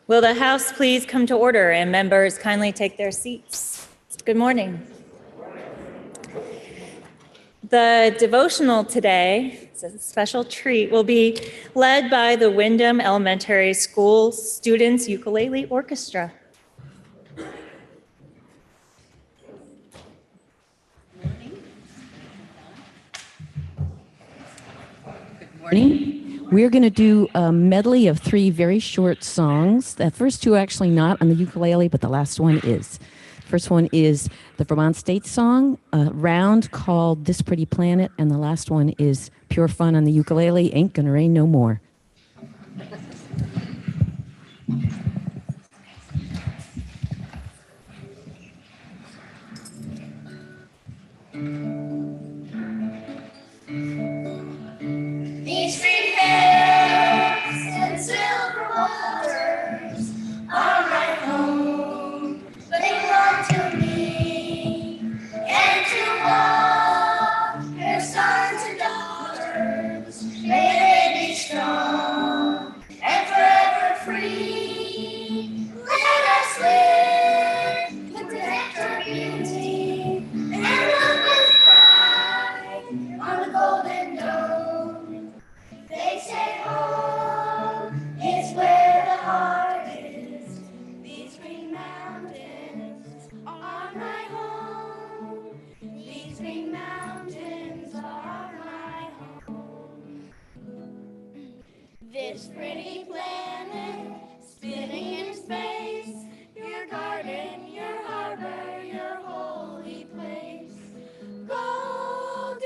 Will the House please come to order and members kindly take their seats? Good morning. The devotional today, it's a special treat, will be led by the Wyndham Elementary School Students Ukulele Orchestra. Good morning. We're going to do a medley of 3 very short songs. The first 2 are actually not on the ukulele, but the last one is. First one is the Vermont State song, a round called This Pretty Planet, and the last one is pure fun on the ukulele, Ain't Gonna Rain No More. These green hills and silver waters are my home. They belong to me, and to all their sons and daughters, may they be strong and forever free. Let us live to protect our beauty and look with pride on the golden dome. They say home is where the heart is. These green mountains are my home. These green mountains are my home. This pretty planet spinning in space, your garden, your harbor, your holy place. Golden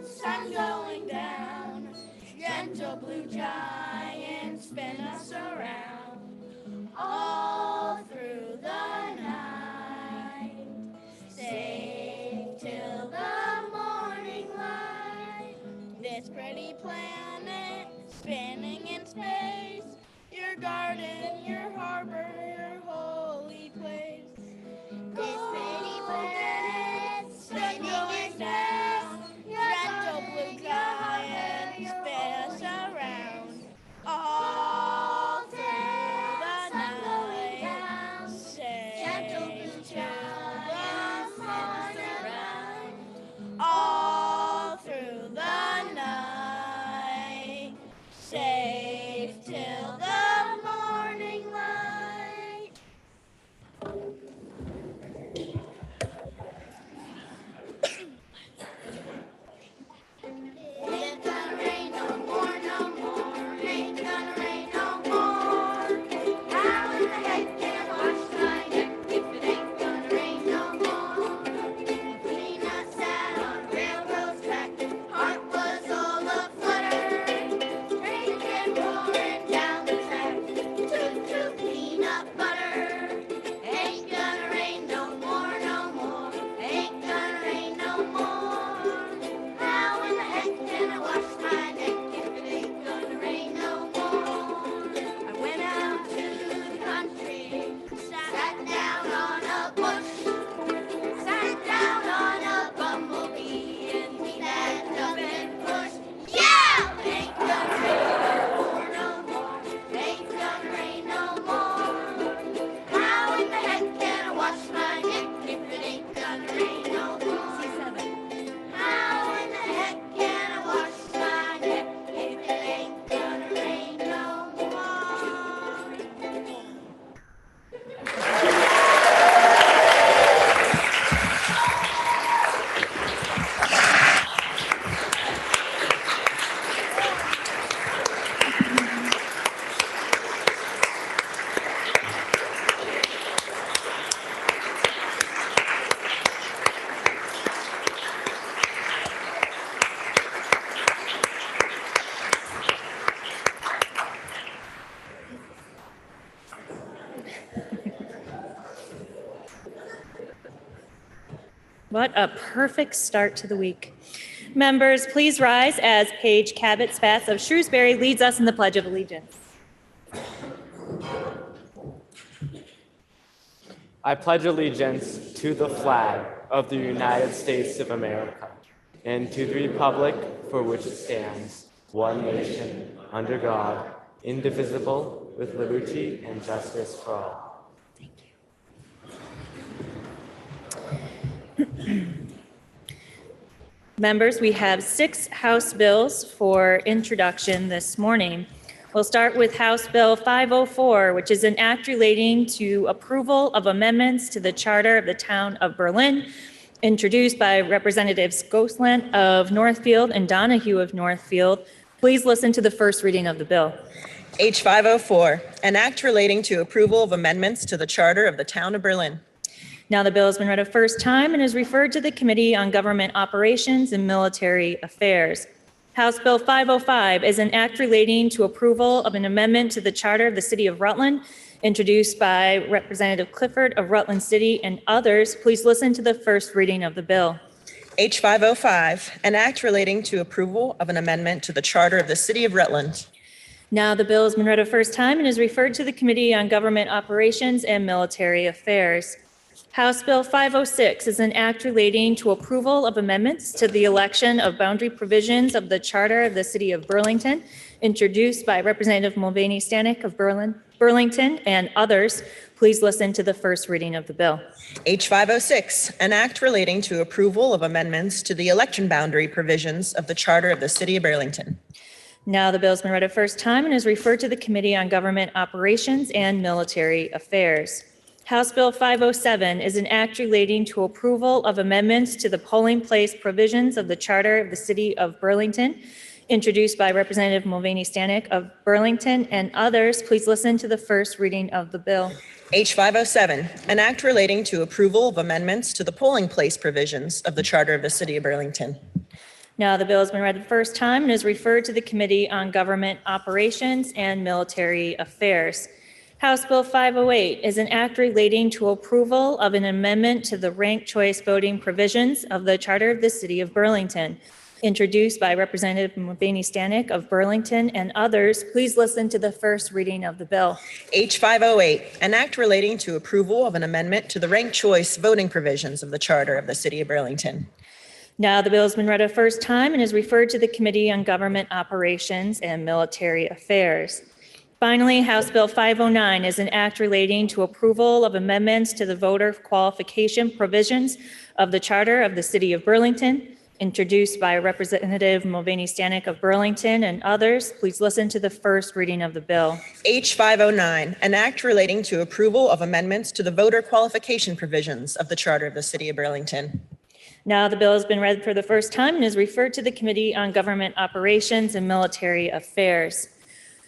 sun going down, gentle blue giants spin us around, all through the night, safe till the morning light. This pretty planet spinning in space, your garden, your harbor, your holy place. This pretty planet spinning down, gentle blue giants spin us around, all through the night, safe till the morning, all through the night, safe till the morning light. Ain't gonna rain no more, no more. Ain't gonna rain no more. How in the heck can I wash my neck if it ain't gonna rain no more? Peanut sat on railroad track, heart was all aflutter. Train came roaring down the track, toot toot peanut butter. Ain't gonna rain no more, no more. Ain't gonna rain no more. How in the heck can I wash my neck if it ain't gonna rain no more? I went out to the country, sat down on a bush, sat down on a bumblebee, and he backed up and pushed. Yeah! Ain't gonna rain no more, ain't gonna rain no more. How in the heck can I wash my neck if it ain't gonna rain no more? How in the heck can I wash my neck if it ain't gonna rain no more? What a perfect start to the week. Members, please rise as Paige Cabot-Spatz of Shrewsbury leads us in the Pledge of Allegiance. I pledge allegiance to the flag of the United States of America and to the republic for which it stands, one nation, under God, indivisible, with liberty and justice for all. Members, we have 6 House bills for introduction this morning. We'll start with House Bill 504, which is an act relating to approval of amendments to the Charter of the Town of Berlin, introduced by Representatives Goslant of Northfield and Donahue of Northfield. Please listen to the first reading of the bill. H 504, an act relating to approval of amendments to the Charter of the Town of Berlin. Now the bill has been read a first time and is referred to the Committee on Government Operations and Military Affairs. House Bill 505 is an act relating to approval of an amendment to the Charter of the City of Rutland, introduced by Representative Clifford of Rutland City and others. Please listen to the first reading of the bill. H 505, an act relating to approval of an amendment to the Charter of the City of Rutland. Now the bill has been read a first time and is referred to the Committee on Government Operations and Military Affairs. House Bill 506 is an act relating to approval of amendments to the election of boundary provisions of the Charter of the City of Burlington, introduced by Representative Mulvaney Stanek of Burlington and others. Please listen to the first reading of the bill. H 506, an act relating to approval of amendments to the election boundary provisions of the Charter of the City of Burlington. Now the bill has been read a first time and is referred to the Committee on Government Operations and Military Affairs. House Bill 507 is an act relating to approval of amendments to the polling place provisions of the Charter of the City of Burlington, introduced by Representative Mulvaney Stanek of Burlington and others. Please listen to the first reading of the bill. H 507, an act relating to approval of amendments to the polling place provisions of the Charter of the City of Burlington. Now the bill has been read the first time and is referred to the Committee on Government Operations and Military Affairs. House Bill 508 is an act relating to approval of an amendment to the ranked choice voting provisions of the Charter of the City of Burlington, introduced by Representative Mulvaney Stanek of Burlington and others. Please listen to the first reading of the bill. H 508, an act relating to approval of an amendment to the ranked choice voting provisions of the Charter of the City of Burlington. Now the bill has been read a first time and is referred to the Committee on Government Operations and Military Affairs. Finally, House Bill 509 is an act relating to approval of amendments to the voter qualification provisions of the Charter of the City of Burlington, introduced by Representative Mulvaney Stanek of Burlington and others. Please listen to the first reading of the bill. H 509, an act relating to approval of amendments to the voter qualification provisions of the Charter of the City of Burlington. Now the bill has been read for the first time and is referred to the Committee on Government Operations and Military Affairs.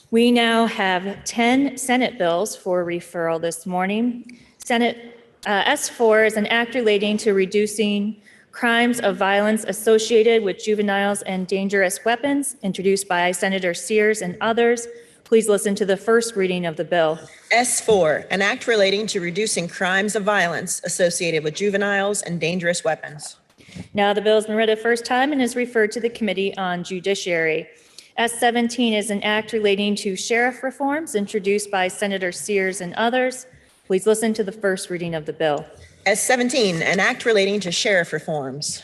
We now have 10 Senate bills for referral this morning. Senate S4 is an act relating to reducing crimes of violence associated with juveniles and dangerous weapons, introduced by Senator Sears and others. Please listen to the first reading of the bill. S4, an act relating to reducing crimes of violence associated with juveniles and dangerous weapons. Now the bill has been read a first time and is referred to the Committee on Judiciary. S17 is an act relating to sheriff reforms, introduced by Senator Sears and others. Please listen to the first reading of the bill. S17, an act relating to sheriff reforms.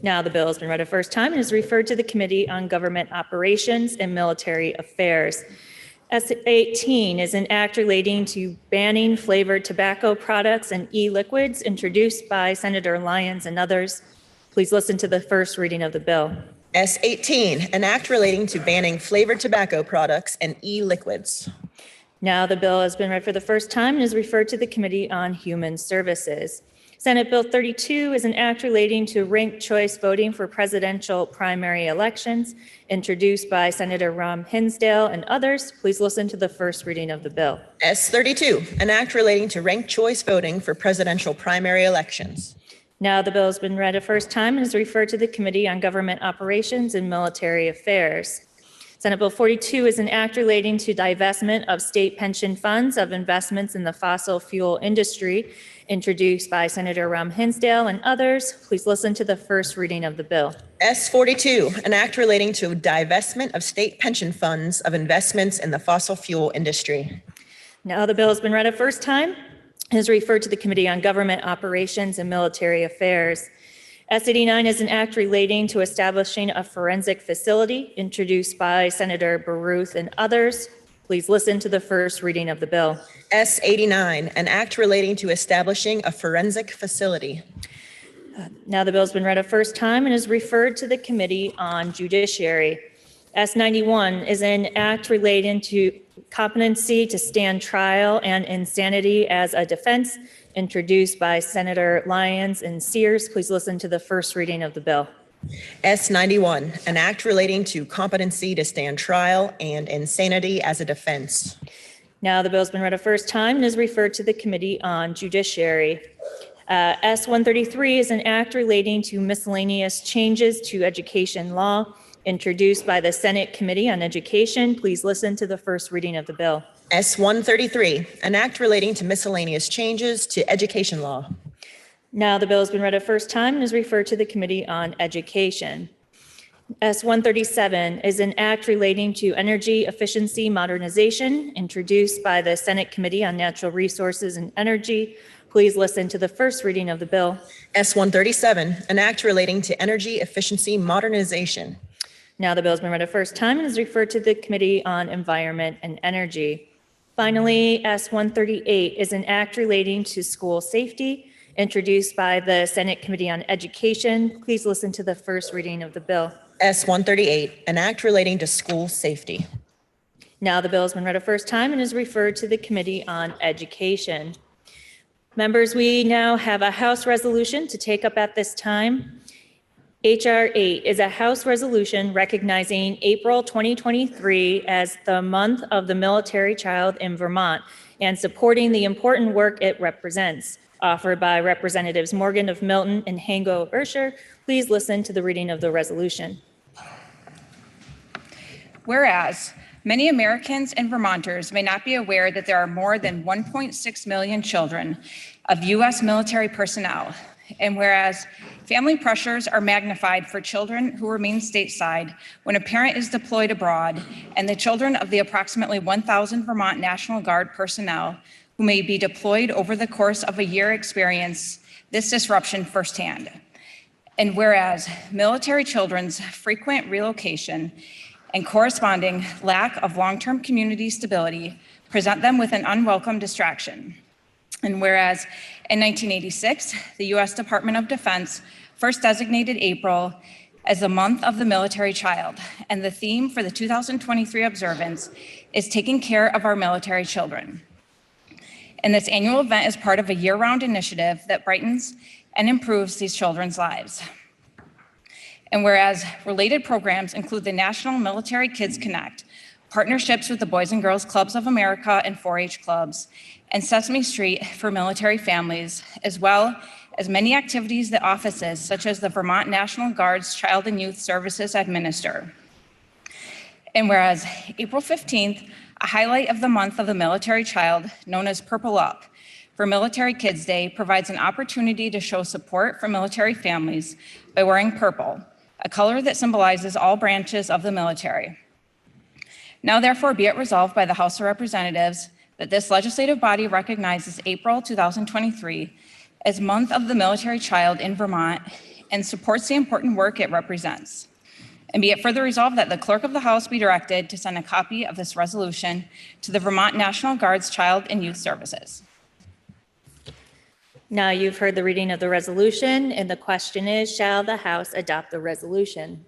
Now the bill has been read a first time and is referred to the Committee on Government Operations and Military Affairs. S18 is an act relating to banning flavored tobacco products and e-liquids, introduced by Senator Lyons and others. Please listen to the first reading of the bill. S18, an act relating to banning flavored tobacco products and e-liquids. Now the bill has been read for the first time and is referred to the Committee on Human Services. Senate Bill 32 is an act relating to ranked choice voting for presidential primary elections, introduced by Senator Ron Hinsdale and others. Please listen to the first reading of the bill. S32, an act relating to ranked choice voting for presidential primary elections. Now the bill has been read a first time and is referred to the Committee on Government Operations and Military Affairs. Senate Bill 42 is an act relating to divestment of state pension funds of investments in the fossil fuel industry, introduced by Senator Ron Hinsdale and others. Please listen to the first reading of the bill. S42, an act relating to divestment of state pension funds of investments in the fossil fuel industry. Now the bill has been read a first time and is referred to the Committee on Government Operations and Military Affairs. S89 is an act relating to establishing a forensic facility, introduced by Senator Baruth and others. Please listen to the first reading of the bill. S89, an act relating to establishing a forensic facility. Now the bill's been read a first time and is referred to the Committee on Judiciary. S91 is an act relating to competency to stand trial and insanity as a defense, introduced by Senator Lyons and Sears. Please listen to the first reading of the bill. S91, an act relating to competency to stand trial and insanity as a defense. Now the bill's been read a first time and is referred to the Committee on Judiciary. S133 is an act relating to miscellaneous changes to education law, introduced by the Senate Committee on Education. Please listen to the first reading of the bill. S133, an act relating to miscellaneous changes to education law. Now the bill has been read a first time and is referred to the Committee on Education. S137 is an act relating to energy efficiency modernization, introduced by the Senate Committee on Natural Resources and Energy. Please listen to the first reading of the bill. S137, an act relating to energy efficiency modernization. Now the bill has been read a first time and is referred to the Committee on Environment and Energy. Finally, S138 is an act relating to school safety, introduced by the Senate Committee on Education. Please listen to the first reading of the bill. S138, an act relating to school safety. Now the bill has been read a first time and is referred to the Committee on Education. Members, we now have a House resolution to take up at this time. H.R. 8 is a House resolution recognizing April 2023 as the month of the military child in Vermont and supporting the important work it represents, offered by Representatives Morgan of Milton and Hango of Ursher. Please listen to the reading of the resolution. Whereas many Americans and Vermonters may not be aware that there are more than 1.6 million children of U.S. military personnel, and whereas family pressures are magnified for children who remain stateside when a parent is deployed abroad, and the children of the approximately 1,000 Vermont National Guard personnel who may be deployed over the course of a year experience this disruption firsthand. And whereas military children's frequent relocation and corresponding lack of long-term community stability present them with an unwelcome distraction. And whereas in 1986, the U.S. Department of Defense first designated April as the month of the military child, and the theme for the 2023 observance is taking care of our military children. And this annual event is part of a year-round initiative that brightens and improves these children's lives. And whereas related programs include the National Military Kids Connect, partnerships with the Boys and Girls Clubs of America and 4-H clubs, and Sesame Street for military families, as well as many activities that offices such as the Vermont National Guard's Child and Youth Services administer. And whereas April 15th, a highlight of the month of the military child, known as Purple Up, for Military Kids Day, provides an opportunity to show support for military families by wearing purple, a color that symbolizes all branches of the military. Now therefore be it resolved by the House of Representatives that this legislative body recognizes April 2023 as Month of the Military Child in Vermont and supports the important work it represents. And be it further resolved that the clerk of the House be directed to send a copy of this resolution to the Vermont National Guard's Child and Youth Services. Now you've heard the reading of the resolution, and the question is, shall the House adopt the resolution?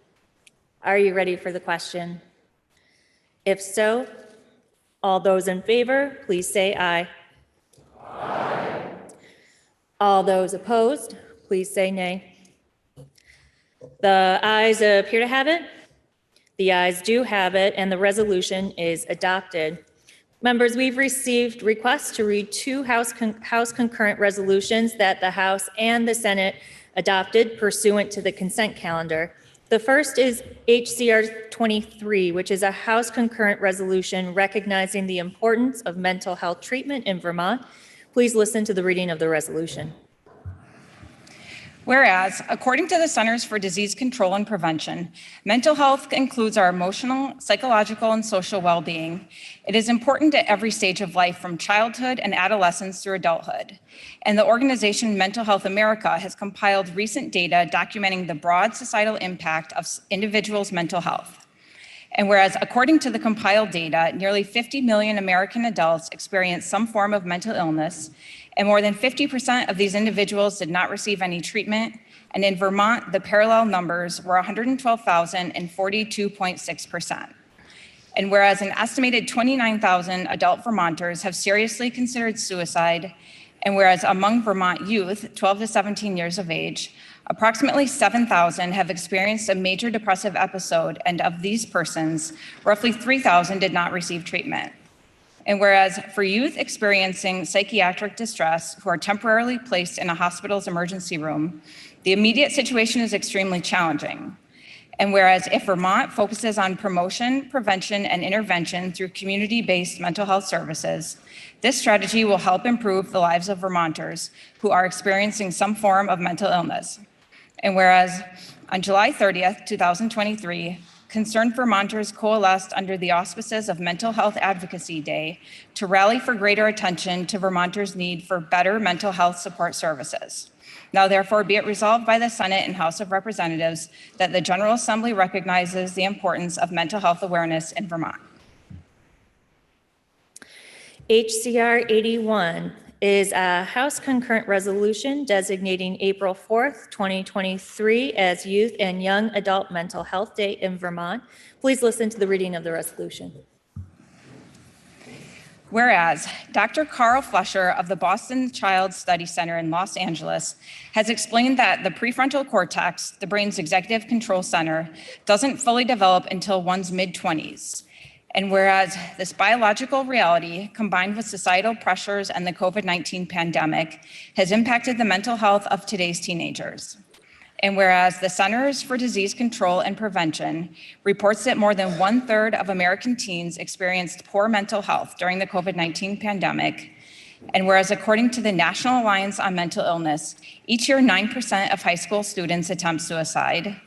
Are you ready for the question? If so, all those in favor, please say aye. Aye. All those opposed, please say nay. The ayes appear to have it. The ayes do have it, and the resolution is adopted. Members, we've received requests to read two House concurrent resolutions that the House and the Senate adopted pursuant to the consent calendar. The first is HCR 23, which is a House concurrent resolution recognizing the importance of mental health treatment in Vermont. Please listen to the reading of the resolution. Whereas, according to the Centers for Disease Control and Prevention, mental health includes our emotional, psychological, and social well-being. It is important at every stage of life, from childhood and adolescence through adulthood. And the organization Mental Health America has compiled recent data documenting the broad societal impact of individuals' mental health. And whereas according to the compiled data, nearly 50 million American adults experience some form of mental illness, and more than 50% of these individuals did not receive any treatment. And in Vermont, the parallel numbers were 112,000 and 42.6%. And whereas an estimated 29,000 adult Vermonters have seriously considered suicide, and whereas among Vermont youth 12 to 17 years of age, approximately 7,000 have experienced a major depressive episode, and of these persons, roughly 3,000 did not receive treatment. And whereas for youth experiencing psychiatric distress who are temporarily placed in a hospital's emergency room, the immediate situation is extremely challenging. And whereas if Vermont focuses on promotion, prevention, and intervention through community-based mental health services, this strategy will help improve the lives of Vermonters who are experiencing some form of mental illness. And whereas on July 30th, 2023, concerned Vermonters coalesced under the auspices of Mental Health Advocacy Day to rally for greater attention to Vermonters' need for better mental health support services. Now therefore be it resolved by the Senate and House of Representatives that the General Assembly recognizes the importance of mental health awareness in Vermont. HCR 81 is a House concurrent resolution designating April 4th, 2023 as Youth and Young Adult Mental Health Day in Vermont. Please listen to the reading of the resolution. Whereas Dr. Carl Fleischer of the Boston Child Study Center in Los Angeles has explained that the prefrontal cortex, the brain's executive control center, doesn't fully develop until one's mid-20s. And whereas this biological reality, combined with societal pressures and the COVID-19 pandemic, has impacted the mental health of today's teenagers. And whereas the Centers for Disease Control and Prevention reports that more than 1/3 of American teens experienced poor mental health during the COVID-19 pandemic, and whereas according to the National Alliance on Mental Illness, each year 9% of high school students attempt suicide,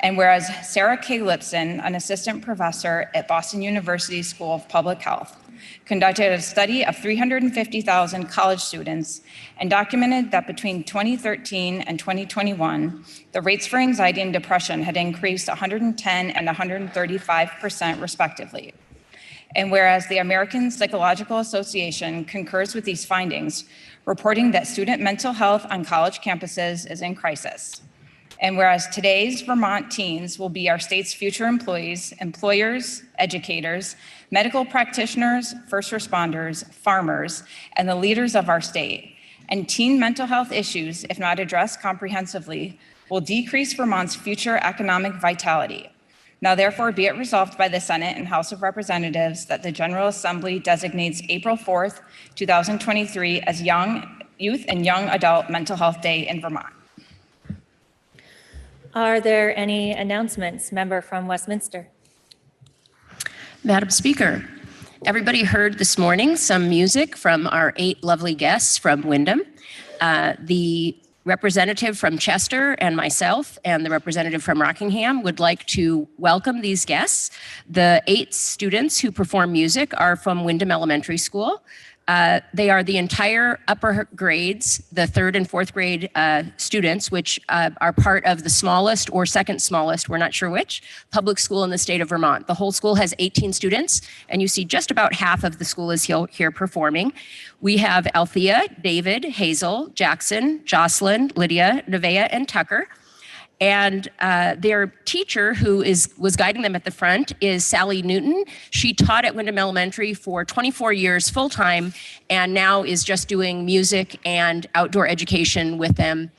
and whereas Sarah K. Lipson, an assistant professor at Boston University School of Public Health, conducted a study of 350,000 college students and documented that between 2013 and 2021, the rates for anxiety and depression had increased 110 and 135% respectively. And whereas the American Psychological Association concurs with these findings, reporting that student mental health on college campuses is in crisis. And whereas today's Vermont teens will be our state's future employees, employers, educators, medical practitioners, first responders, farmers, and the leaders of our state. And teen mental health issues, if not addressed comprehensively, will decrease Vermont's future economic vitality. Now therefore be it resolved by the Senate and House of Representatives that the General Assembly designates April 4th, 2023 as Youth and Young Adult Mental Health Day in Vermont. Are there any announcements? Member from Westminster. Madam Speaker, everybody heard this morning some music from our 8 lovely guests from Wyndham. The representative from Chester and myself and the representative from Rockingham would like to welcome these guests. The 8 students who perform music are from Wyndham Elementary School. They are the entire upper grades, the 3rd and 4th grade students, which are part of the smallest or second smallest, we're not sure which, public school in the state of Vermont. The whole school has 18 students, and you see just about half of the school is here performing. We have Althea, David, Hazel, Jackson, Jocelyn, Lydia, Nevaeh, and Tucker. And their teacher, who was guiding them at the front, is Sally Newton. She taught at Wyndham Elementary for 24 years full-time, and now is just doing music and outdoor education with them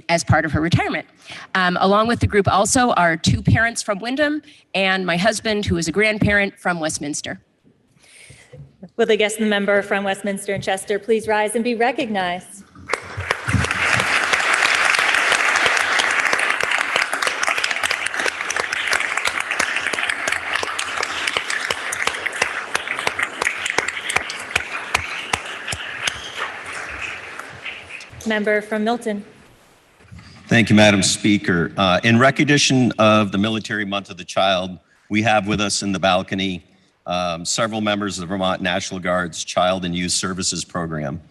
as part of her retirement. Along with the group also are 2 parents from Wyndham and my husband, who is a grandparent from Westminster. Will the guest and member from Westminster and Chester please rise and be recognized? Member from Milton. Thank you, Madam Speaker. In recognition of the Military Month of the Child, we have with us in the balcony several members of the Vermont National Guard's Child and Youth Services Program,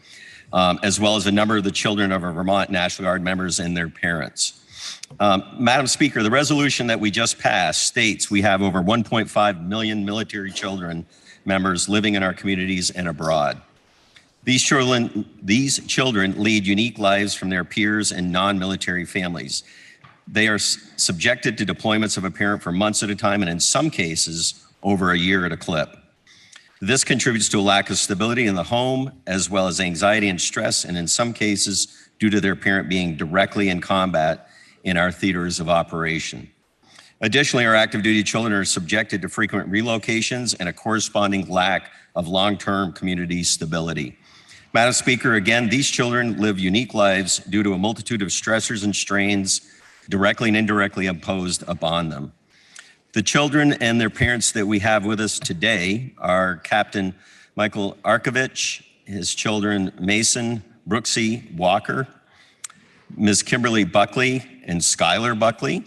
as well as a number of the children of our Vermont National Guard members and their parents. Madam Speaker, the resolution that we just passed states we have over 1.5 million military children members living in our communities and abroad. These children lead unique lives from their peers and non-military families. They are subjected to deployments of a parent for months at a time, and in some cases, over a year at a clip. This contributes to a lack of stability in the home, as well as anxiety and stress, and in some cases, due to their parent being directly in combat in our theaters of operation. Additionally, our active duty children are subjected to frequent relocations and a corresponding lack of long-term community stability. Madam Speaker, again, these children live unique lives due to a multitude of stressors and strains directly and indirectly imposed upon them. The children and their parents that we have with us today are Captain Michael Arkovich, his children Mason, Brooksy Walker, Ms. Kimberly Buckley and Skylar Buckley,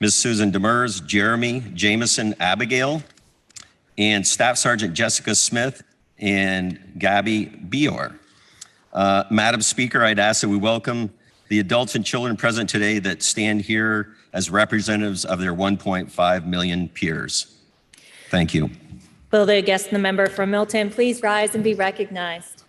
Ms. Susan Demers, Jeremy Jameson Abigail, and Staff Sergeant Jessica Smith and Gabby Bior. Madam Speaker, I'd ask that we welcome the adults and children present today that stand here as representatives of their 1.5 million peers. Thank you. Will the guest and the member from Milton please rise and be recognized?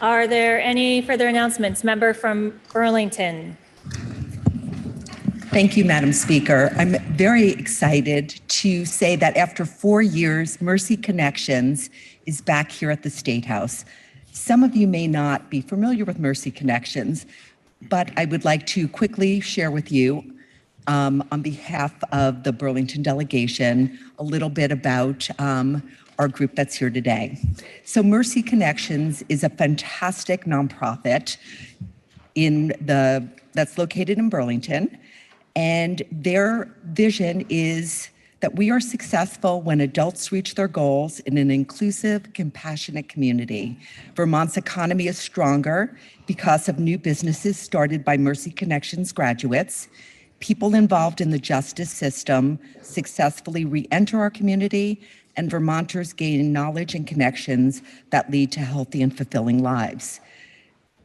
Are there any further announcements? Member from Burlington. Thank you, Madam Speaker. I'm very excited to say that after 4 years, Mercy Connections is back here at the State House. Some of you may not be familiar with Mercy Connections, but I would like to quickly share with you, on behalf of the Burlington delegation, a little bit about our group that's here today. So Mercy Connections is a fantastic nonprofit that's located in Burlington. And their vision is that we are successful when adults reach their goals in an inclusive, compassionate community. Vermont's economy is stronger because of new businesses started by Mercy Connections graduates. People involved in the justice system successfully re-enter our community, and Vermonters gain knowledge and connections that lead to healthy and fulfilling lives.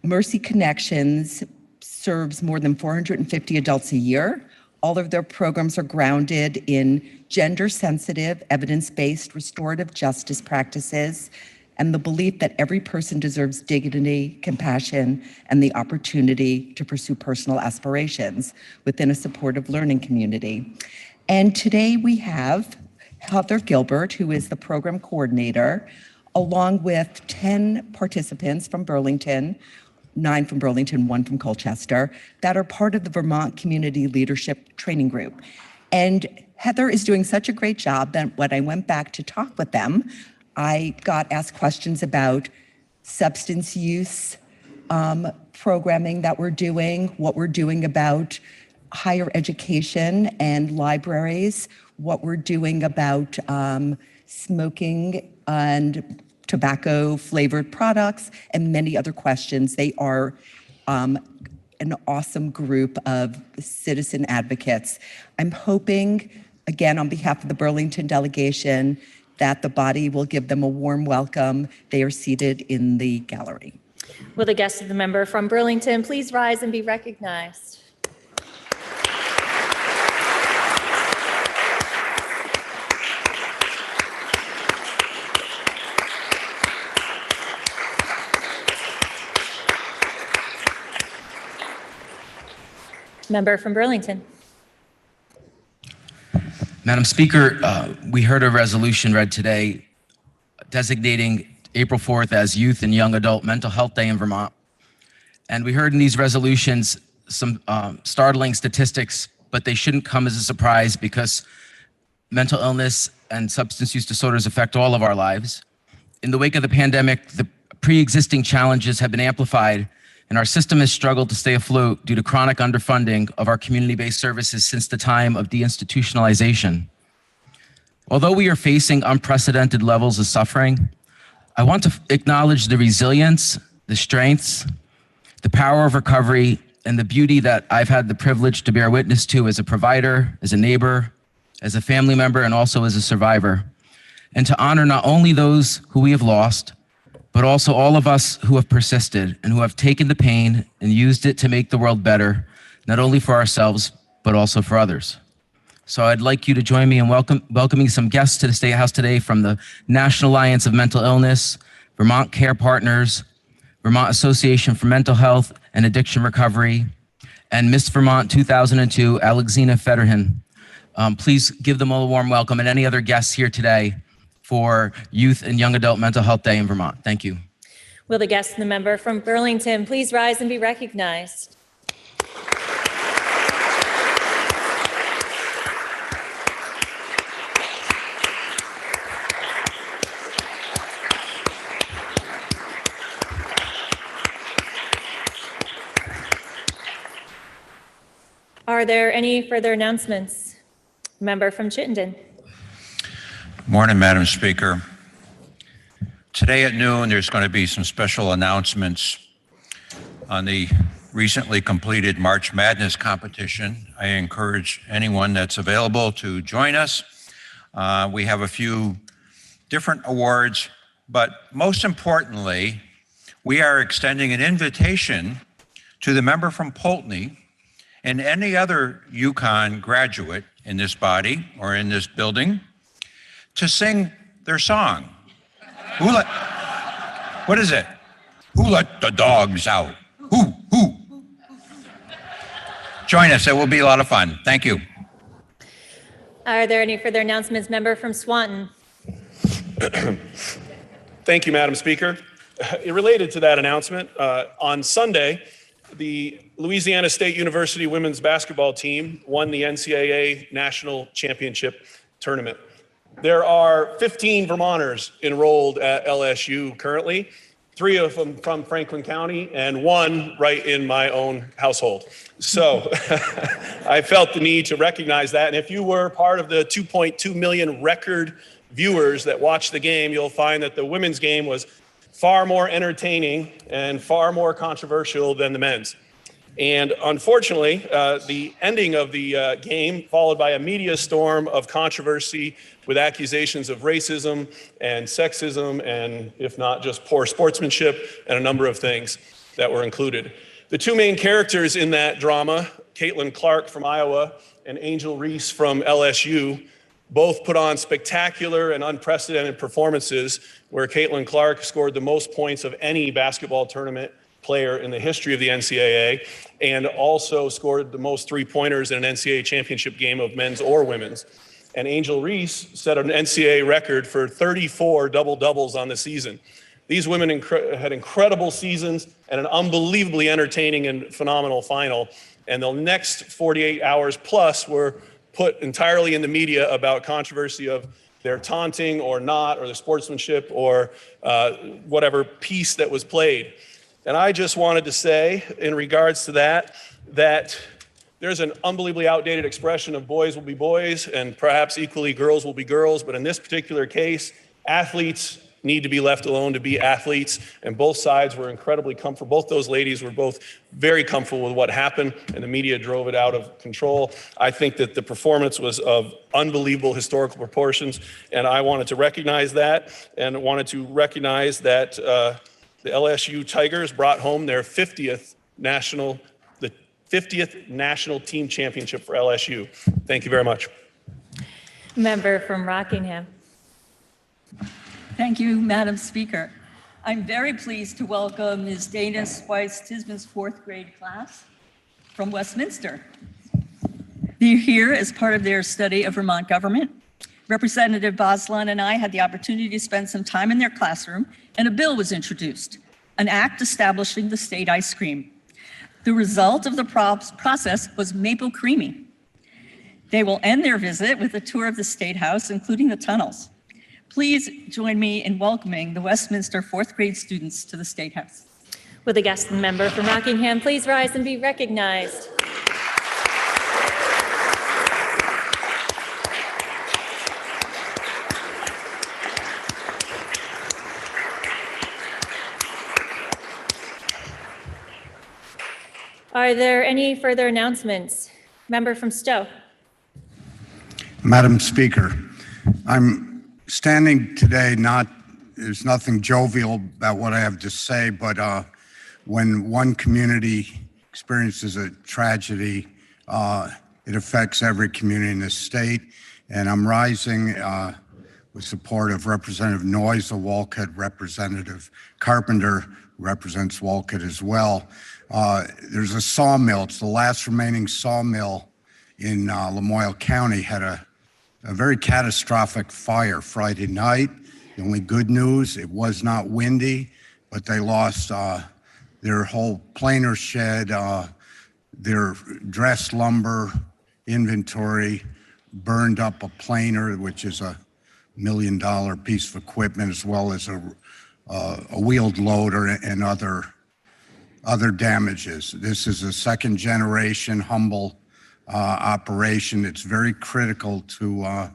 Mercy Connections serves more than 450 adults a year. All of their programs are grounded in gender-sensitive, evidence-based restorative justice practices and the belief that every person deserves dignity, compassion, and the opportunity to pursue personal aspirations within a supportive learning community. And today we have Heather Gilbert, who is the program coordinator, along with 10 participants from Burlington, 9 from Burlington, 1 from Colchester, that are part of the Vermont Community Leadership Training Group. And Heather is doing such a great job that when I went back to talk with them, I got asked questions about substance use programming that we're doing, what we're doing about higher education and libraries, what we're doing about smoking and tobacco flavored products, and many other questions. They are an awesome group of citizen advocates. I'm hoping, again, on behalf of the Burlington delegation, that the body will give them a warm welcome. They are seated in the gallery. Will the guest of the member from Burlington please rise and be recognized? Member from Burlington. Madam Speaker, we heard a resolution read today designating April 4th as Youth and Young Adult Mental Health Day in Vermont. And we heard in these resolutions some startling statistics, but they shouldn't come as a surprise because mental illness and substance use disorders affect all of our lives. In the wake of the pandemic, the pre-existing challenges have been amplified, and our system has struggled to stay afloat due to chronic underfunding of our community-based services since the time of deinstitutionalization. Although we are facing unprecedented levels of suffering, I want to acknowledge the resilience, the strengths, the power of recovery, and the beauty that I've had the privilege to bear witness to as a provider, as a neighbor, as a family member, and also as a survivor. And to honor not only those who we have lost, but also all of us who have persisted and who have taken the pain and used it to make the world better, not only for ourselves, but also for others. So I'd like you to join me in welcoming some guests to the State House today from the National Alliance of Mental Illness, Vermont Care Partners, Vermont Association for Mental Health and Addiction Recovery, and Miss Vermont 2002, Alexina Federhin. Please give them all a warm welcome, and any other guests here today for Youth and Young Adult Mental Health Day in Vermont. Thank you. Will the guest and the member from Burlington please rise and be recognized? Are there any further announcements? Member from Chittenden. Morning, Madam Speaker. Today at noon, there's going to be some special announcements on the recently completed March Madness competition. I encourage anyone that's available to join us. We have a few different awards, but most importantly, we are extending an invitation to the member from Poultney and any other UConn graduate in this body or in this building to sing their song. What is it? Who let the dogs out? Who? Join us, it will be a lot of fun. Thank you. Are there any further announcements? Member from Swanton. Thank you, Madam Speaker. Related to that announcement, on Sunday, the Louisiana State University women's basketball team won the NCAA National Championship Tournament. There are 15 Vermonters enrolled at LSU currently, 3 of them from Franklin County and 1 right in my own household. So I felt the need to recognize that. And if you were part of the 2.2 million record viewers that watched the game, you'll find that the women's game was far more entertaining and far more controversial than the men's. And unfortunately, the ending of the game followed by a media storm of controversy with accusations of racism and sexism and, if not, just poor sportsmanship and a number of things that were included. The 2 main characters in that drama, Caitlin Clark from Iowa and Angel Reese from LSU, both put on spectacular and unprecedented performances where Caitlin Clark scored the most points of any basketball tournament player in the history of the NCAA and also scored the most 3-pointers in an NCAA championship game of men's or women's. And Angel Reese set an NCAA record for 34 double-doubles on the season. These women had incredible seasons and an unbelievably entertaining and phenomenal final. And the next 48 hours plus were put entirely in the media about controversy of their taunting or not, or the sportsmanship or whatever piece that was played. And I just wanted to say in regards to that there's an unbelievably outdated expression of boys will be boys and perhaps equally girls will be girls. But in this particular case, athletes need to be left alone to be athletes. And both sides were incredibly comfortable. Both those ladies were both very comfortable with what happened, and the media drove it out of control. I think that the performance was of unbelievable historical proportions, and I wanted to recognize that, and wanted to recognize that the LSU Tigers brought home their 50th national team championship for LSU. Thank you very much. Member from Rockingham. Thank you, Madam Speaker. I'm very pleased to welcome Ms. Dana Weiss-Tisman's 4th grade class from Westminster. They're here as part of their study of Vermont government. Representative Boslan and I had the opportunity to spend some time in their classroom, and a bill was introduced, an act establishing the state ice cream. The result of the process was Maple Creamy. They will end their visit with a tour of the State House, including the tunnels. Please join me in welcoming the Westminster 4th grade students to the State House. Will the guest and member from Rockingham please rise and be recognized? Are there any further announcements? Member from Stowe. Madam Speaker, I'm standing today there's nothing jovial about what I have to say, but when one community experiences a tragedy, it affects every community in this state. And I'm rising with support of Representative Noyes, the Wolcott, Representative Carpenter, who represents Wolcott as well. There's a sawmill. It's the last remaining sawmill in Lamoille County. Had a very catastrophic fire Friday night. The only good news, it was not windy, but they lost their whole planer shed, their dress lumber inventory, burned up a planer, which is $1 million piece of equipment, as well as a wheeled loader and other damages. This is a second generation Humble operation. It's very critical to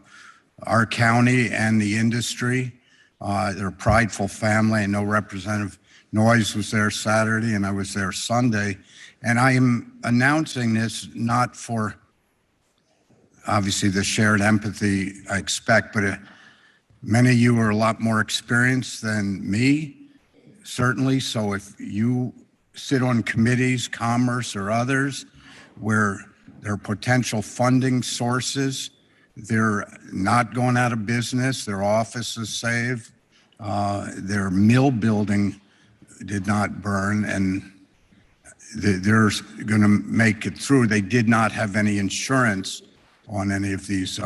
our county and the industry. They're a prideful family. I know Representative Noyes was there Saturday and I was there Sunday. And I am announcing this not for obviously the shared empathy I expect, but many of you are a lot more experienced than me, certainly. So if you sit on committees, Commerce or others, where there are potential funding sources, they're not going out of business, their office is saved, their mill building did not burn, and they're going to make it through. They did not have any insurance on any of these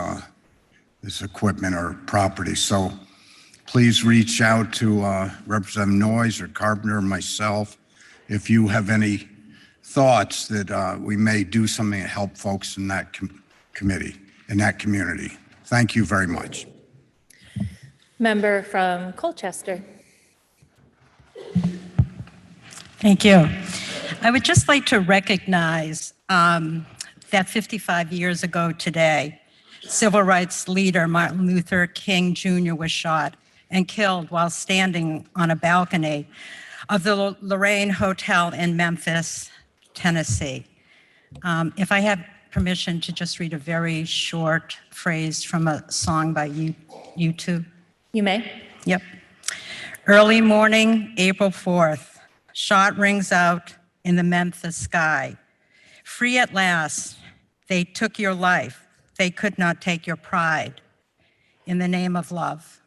this equipment or property. So please reach out to Representative Noyes or Carpenter or myself if you have any thoughts that we may do something to help folks in that committee, in that community. Thank you very much. Member from Colchester. Thank you. I would just like to recognize that 55 years ago today, civil rights leader Martin Luther King Jr. was shot and killed while standing on a balcony of the Lorraine Hotel in Memphis, Tennessee. If I have permission to just read a very short phrase from a song by U2. You may. Yep. Early morning, April 4th, shot rings out in the Memphis sky. Free at last, they took your life. They could not take your pride. In the name of love.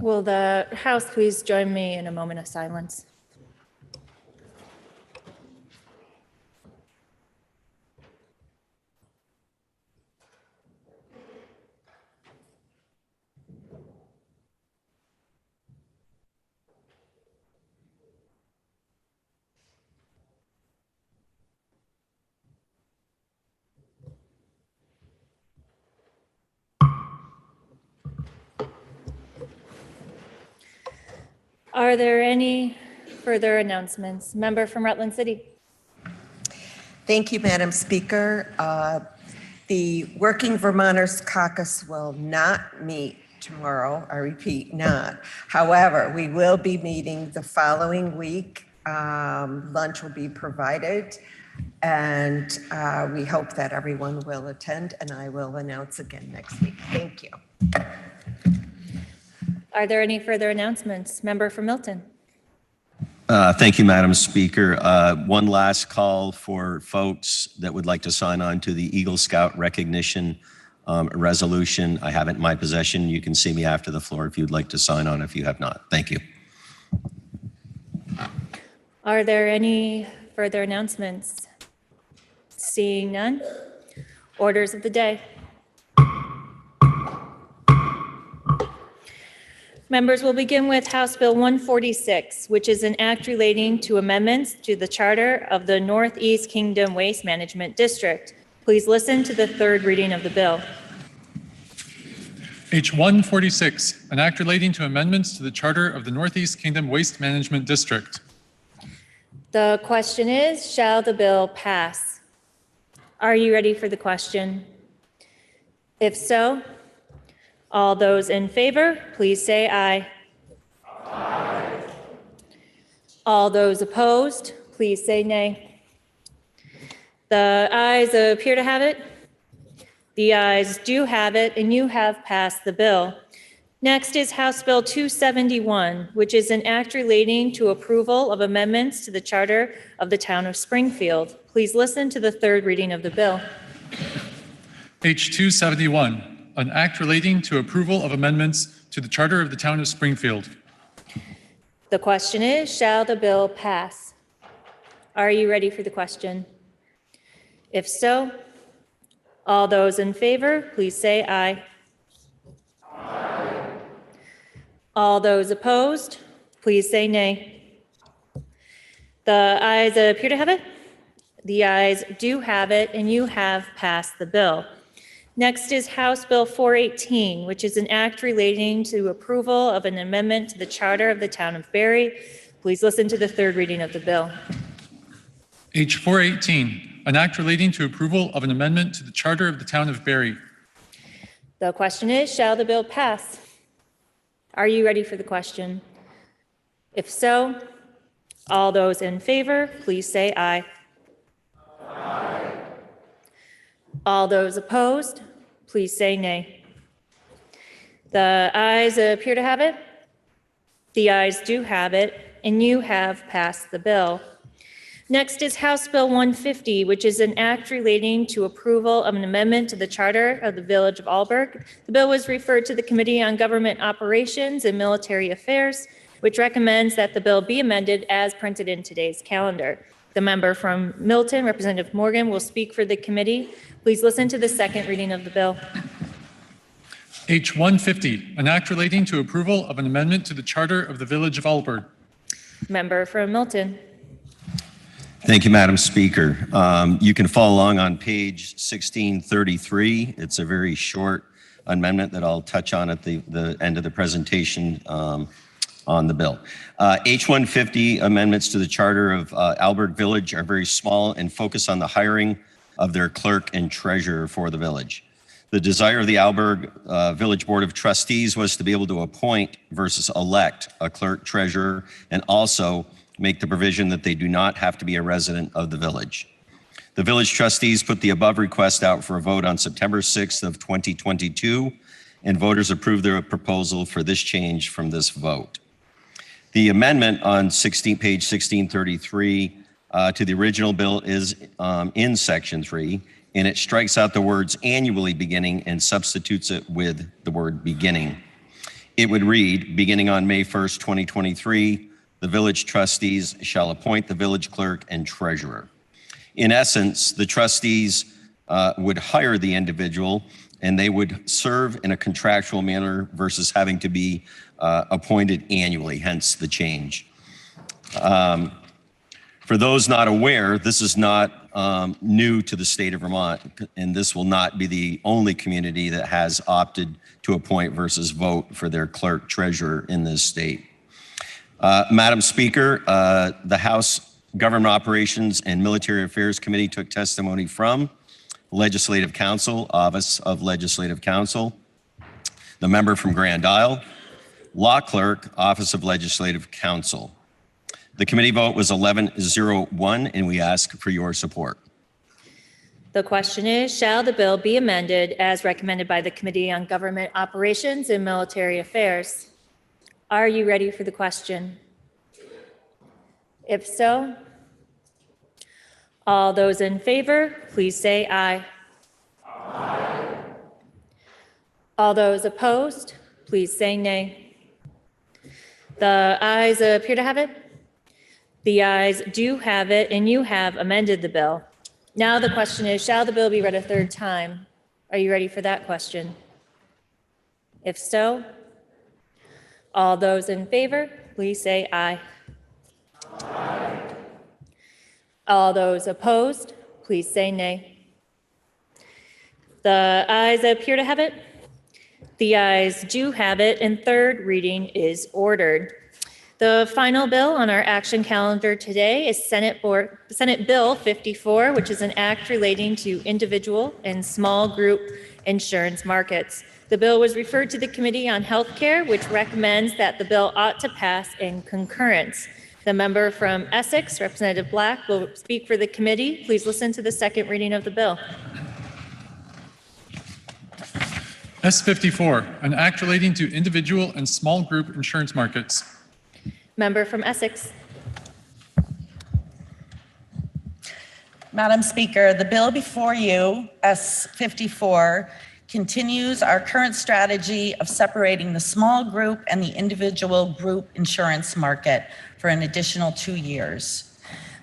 Will the House please join me in a moment of silence? Are there any further announcements? Member from Rutland City. Thank you, Madam Speaker. The Working Vermonters Caucus will not meet tomorrow. I repeat, not. However, we will be meeting the following week. Lunch will be provided, and we hope that everyone will attend, and I will announce again next week. Thank you. Are there any further announcements? Member from Milton. Thank you, Madam Speaker. One last call for folks that would like to sign on to the Eagle Scout recognition resolution. I have it in my possession. You can see me after the floor if you'd like to sign on if you have not. Thank you. Are there any further announcements? Seeing none. Orders of the day. Members, will begin with House Bill 146, which is an act relating to amendments to the charter of the Northeast Kingdom Waste Management District. Please listen to the third reading of the bill. H 146, an act relating to amendments to the charter of the Northeast Kingdom Waste Management District. The question is, shall the bill pass? Are you ready for the question? If so, all those in favor, please say aye. Aye. All those opposed, please say nay. The ayes appear to have it. The ayes do have it, and you have passed the bill. Next is House Bill 271, which is an act relating to approval of amendments to the Charter of the Town of Springfield. Please listen to the third reading of the bill. H 271, an act relating to approval of amendments to the Charter of the Town of Springfield. The question is, shall the bill pass? Are you ready for the question? If so, all those in favor, please say aye. Aye. All those opposed, please say nay. The ayes appear to have it. The ayes do have it, and you have passed the bill. Next is House Bill 418, which is an act relating to approval of an amendment to the Charter of the Town of Barry. Please listen to the third reading of the bill. H 418, an act relating to approval of an amendment to the Charter of the Town of Barry. The question is, shall the bill pass? Are you ready for the question? If so, all those in favor, please say aye. Aye. All those opposed, please say nay. The ayes appear to have it. The ayes do have it, and you have passed the bill. Next is House Bill 150, which is an act relating to approval of an amendment to the Charter of the Village of Alburg. The bill was referred to the Committee on Government Operations and Military Affairs, which recommends that the bill be amended as printed in today's calendar. The member from Milton, Representative Morgan, will speak for the committee. Please listen to the second reading of the bill. H 150, an act relating to approval of an amendment to the Charter of the Village of Alburg. Member from Milton. Thank you, Madam Speaker. You can follow along on page 1633. It's a very short amendment that I'll touch on at the end of the presentation on the bill. H-150 amendments to the Charter of Alburg Village are very small and focus on the hiring of their clerk and treasurer for the village. The desire of the Alburg Village Board of Trustees was to be able to appoint versus elect a clerk treasurer and also make the provision that they do not have to be a resident of the village. The village trustees put the above request out for a vote on September 6th of 2022, and voters approved their proposal for this change from this vote. The amendment on page 1633 to the original bill is in section 3, and it strikes out the words annually beginning and substitutes it with the word beginning. It would read, beginning on May 1st, 2023, the village trustees shall appoint the village clerk and treasurer. In essence, the trustees would hire the individual and they would serve in a contractual manner versus having to be appointed annually, hence the change. For those not aware, this is not new to the state of Vermont, and this will not be the only community that has opted to appoint versus vote for their clerk treasurer in this state. Madam Speaker, the House Government Operations and Military Affairs Committee took testimony from Legislative Counsel, Office of Legislative Counsel, the member from Grand Isle, Law Clerk, Office of Legislative Counsel. The committee vote was 11-0-1, and we ask for your support. The question is, shall the bill be amended as recommended by the Committee on Government Operations and Military Affairs? Are you ready for the question? If so, all those in favor, please say aye. Aye. All those opposed, please say nay. The ayes appear to have it. The ayes do have it, and you have amended the bill. Now the question is, shall the bill be read a third time? Are you ready for that question? If so, all those in favor, please say aye. Aye. All those opposed, please say nay. The ayes appear to have it. The ayes do have it, and third reading is ordered. The final bill on our action calendar today is Senate Bill 54, which is an act relating to individual and small group insurance markets. The bill was referred to the Committee on Health Care, which recommends that the bill ought to pass in concurrence. The member from Essex, Representative Black, will speak for the committee. Please listen to the second reading of the bill. S54, an act relating to individual and small group insurance markets. Member from Essex. Madam Speaker, the bill before you, S54, continues our current strategy of separating the small group and the individual group insurance market for an additional 2 years.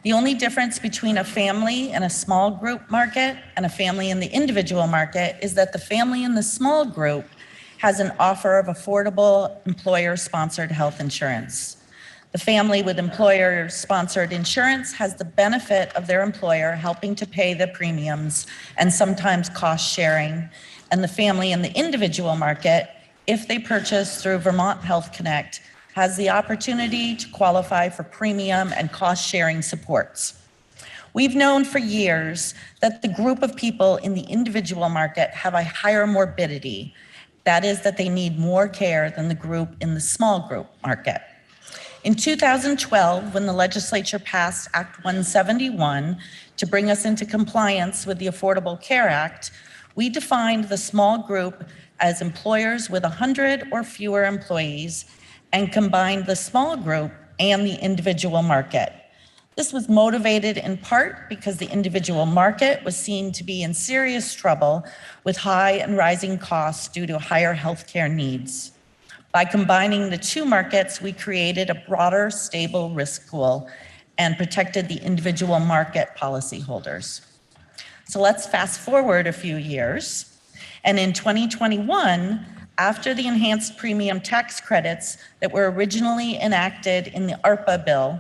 The only difference between a family and a small group market and a family in the individual market is that the family in the small group has an offer of affordable employer-sponsored health insurance. The family with employer-sponsored insurance has the benefit of their employer helping to pay the premiums and sometimes cost sharing. And the family in the individual market, if they purchase through Vermont Health Connect, has the opportunity to qualify for premium and cost sharing supports. We've known for years that the group of people in the individual market have a higher morbidity. That is, that they need more care than the group in the small group market. In 2012, when the legislature passed Act 171 to bring us into compliance with the Affordable Care Act, we defined the small group as employers with 100 or fewer employees and combined the small group and the individual market. This was motivated in part because the individual market was seen to be in serious trouble with high and rising costs due to higher healthcare needs. By combining the two markets, we created a broader, stable risk pool and protected the individual market policyholders. So let's fast forward a few years. And in 2021, after the enhanced premium tax credits that were originally enacted in the ARPA bill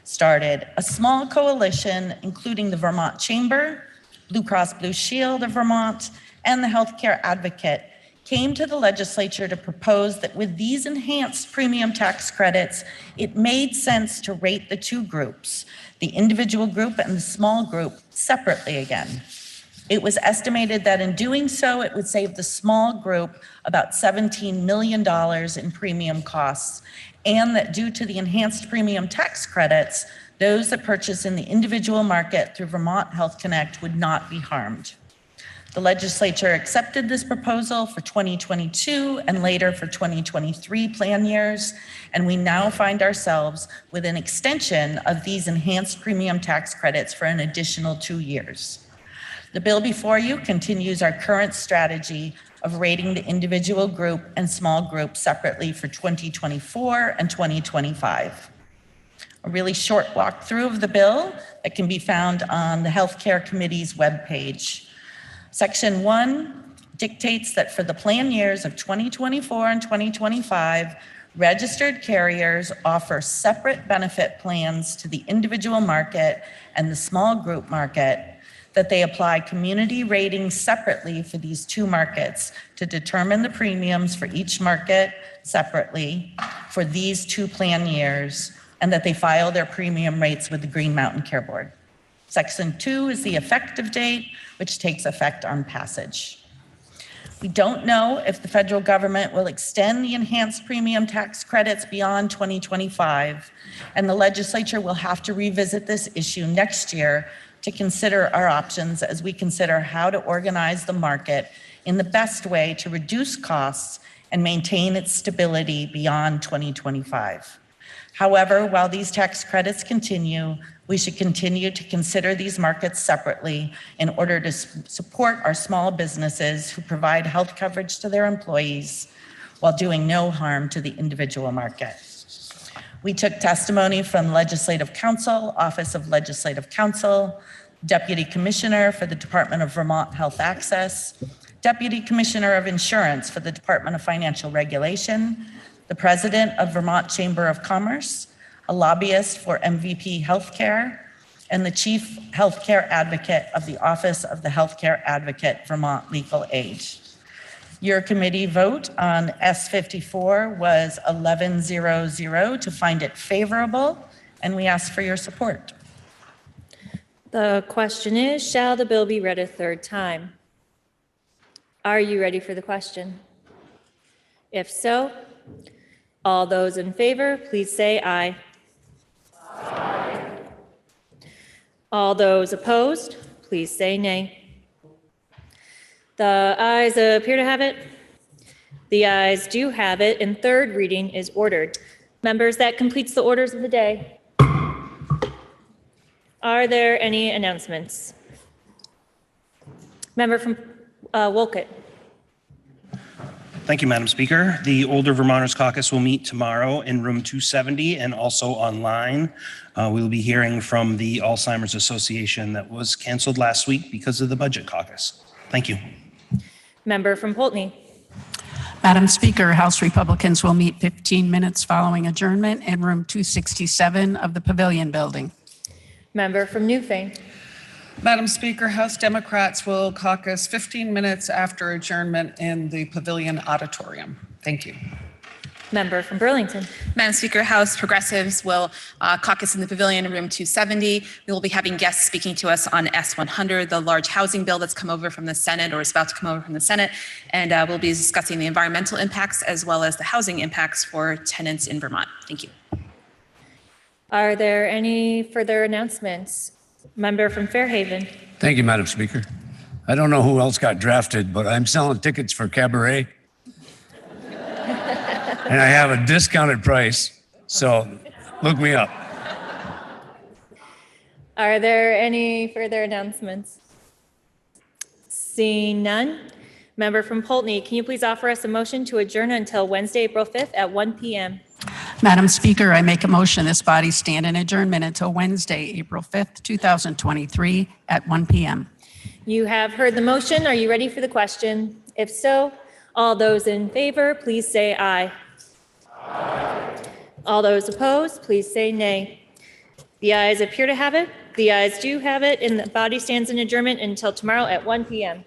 started, a small coalition, including the Vermont Chamber, Blue Cross Blue Shield of Vermont, and the Healthcare Advocate, came to the legislature to propose that with these enhanced premium tax credits, it made sense to rate the two groups, the individual group and the small group, separately again. It was estimated that in doing so, it would save the small group about $17 million in premium costs, and that due to the enhanced premium tax credits, those that purchase in the individual market through Vermont Health Connect would not be harmed. The legislature accepted this proposal for 2022 and later for 2023 plan years, and we now find ourselves with an extension of these enhanced premium tax credits for an additional 2 years. The bill before you continues our current strategy of rating the individual group and small group separately for 2024 and 2025. A really short walkthrough of the bill that can be found on the Healthcare Committee's webpage. Section 1 dictates that for the plan years of 2024 and 2025, registered carriers offer separate benefit plans to the individual market and the small group market, that they apply community ratings separately for these two markets to determine the premiums for each market separately for these two plan years, and that they file their premium rates with the Green Mountain Care Board. Section 2 is the effective date, which takes effect on passage. We don't know if the federal government will extend the enhanced premium tax credits beyond 2025, and the legislature will have to revisit this issue next year to consider our options as we consider how to organize the market in the best way to reduce costs and maintain its stability beyond 2025. However, while these tax credits continue, we should continue to consider these markets separately in order to support our small businesses who provide health coverage to their employees while doing no harm to the individual market. We took testimony from Legislative Counsel, Office of Legislative Counsel, Deputy Commissioner for the Department of Vermont Health Access, Deputy Commissioner of Insurance for the Department of Financial Regulation, the President of Vermont Chamber of Commerce, a lobbyist for MVP Healthcare, and the Chief Healthcare Advocate of the Office of the Healthcare Advocate, Vermont Legal Aid. Your committee vote on S54 was 11-0-0 to find it favorable, and we ask for your support. The question is, shall the bill be read a third time? Are you ready for the question? If so, all those in favor, please say aye. All those opposed, please say nay. The ayes appear to have it. The ayes do have it, and third reading is ordered. Members, that completes the orders of the day. Are there any announcements? Member from Wolcott. Thank you, Madam Speaker. The Older Vermonters Caucus will meet tomorrow in room 270 and also online. We will be hearing from the Alzheimer's Association that was canceled last week because of the budget caucus. Thank you. Member from Poultney. Madam Speaker, House Republicans will meet 15 minutes following adjournment in room 267 of the Pavilion Building. Member from Newfane. Madam Speaker, House Democrats will caucus 15 minutes after adjournment in the Pavilion Auditorium. Thank you. Member from Burlington. Madam Speaker, House Progressives will caucus in the Pavilion in room 270. We will be having guests speaking to us on S100, the large housing bill that's come over from the Senate or is about to come over from the Senate. And we'll be discussing the environmental impacts as well as the housing impacts for tenants in Vermont. Thank you. Are there any further announcements? Member from Fairhaven. Thank you, Madam Speaker. I don't know who else got drafted, but I'm selling tickets for Cabaret. And I have a discounted price, so look me up. Are there any further announcements? Seeing none. Member from Poultney, can you please offer us a motion to adjourn until Wednesday, April 5th at 1 p.m.? Madam Speaker, I make a motion this body stand in adjournment until Wednesday, April 5th, 2023 at 1 p.m. You have heard the motion. Are you ready for the question? If so, all those in favor, please say aye. Aye. All those opposed, please say nay. The ayes appear to have it. The ayes do have it, and the body stands in adjournment until tomorrow at 1 p.m.